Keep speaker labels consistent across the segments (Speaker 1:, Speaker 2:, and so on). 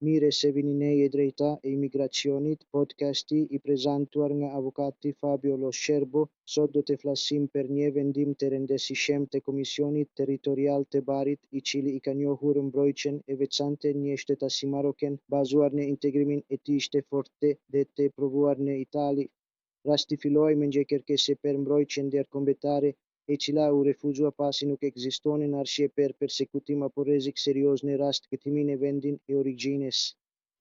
Speaker 1: Mirë se vini në e drejta e imigracionit, podcasti i prezantuar nga avukati Fabio Lo Scerbo. Sot do të flasim për një vendim të rëndësishëm të Komisionit Territorial të Barit, i cili i ka njohur mbrojtjen e veçantë një shtetësi maroken bazuar në integrimin e tij të fortë dhe të provuar në Itali. Rasti filloi me një kërkesë për mbrojtje ndërkombëtare, e cila u refuzua pasi nuk ekzistonin arsye për përsekutim apo rrezik serioz në rast kthimi në vendin e origjinës.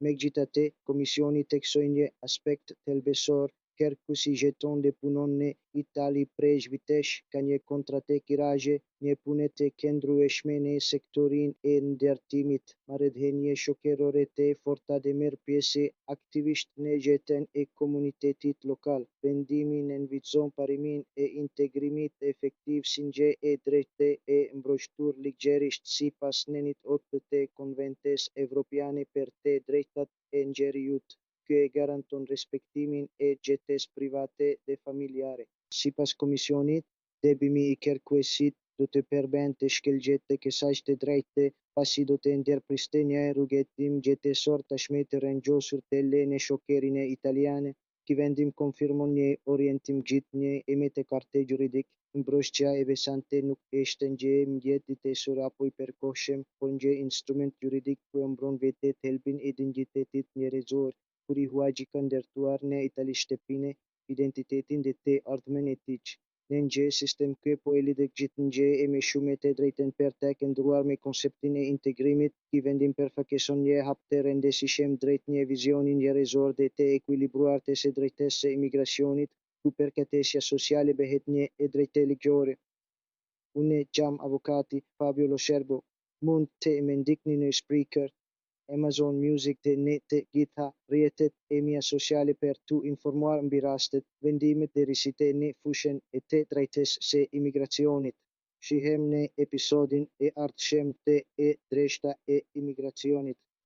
Speaker 1: Megjithatë, Komisioni theksoi një aspekt thelbësor: kërkuesi jeton dhe punon në Itali prej vitesh, ka një kontratë kirage, një punë të qëndrueshme në sektorin e ndërtimit, marrëdhënie shoqërore të forta dhe merr pjesë aktivisht në jetën e komunitetit lokal. Vendimi nënvizon parimin e integrimit efektiv si një e drejtë e mbrojtur ligjërisht sipas nënit 8 të Konventës Evropiane për të drejtat e njeriut. Ky e garanton respektimin e jetës private dhe familjare. Sipas Komisionit, dëbimi i kërkuesit do të përbente shkeljet të kësaj të drejtë, pasi do të ndërpriste një rrugëtim jetësor tashmë të rrënjosur të lënë shoqërinë italiane. Ky vendim konfirmon një orientim gjithë një emet e kartë juridik. Mbrojtja e veçantë nuk është një mjedisor apo i përkohshëm, por një instrument juridik që mbron vetë thelbin e identitetit njerëzor. Kur i huaji ka ndërtuar në Itali shtëpinë, identitetin dhe të ardhmen e tij. Në një sistem që po e lidh gjithë një e me shumë të drejtën për të qëndruar me konceptin e integrimit, ky vendim përfaqëson një hap të rëndësishëm drejt një vizioni njerëzor dhe të ekuilibruar të së drejtës së imigracionit, ku përkatësia sociale bëhet një e drejtë ligjore. Unë jam avukati Fabio Lo Scerbo. Mund të më ndihni në Spreaker, Amazon Music dhe në të gjitha rrjetet e mia sociale për t'u informuar mbi rastet, vendimet dhe rrezikët në fushën e të drejtës së imigracionit. Shihem në episodin e ardhshëm të e drejta e imigracionit.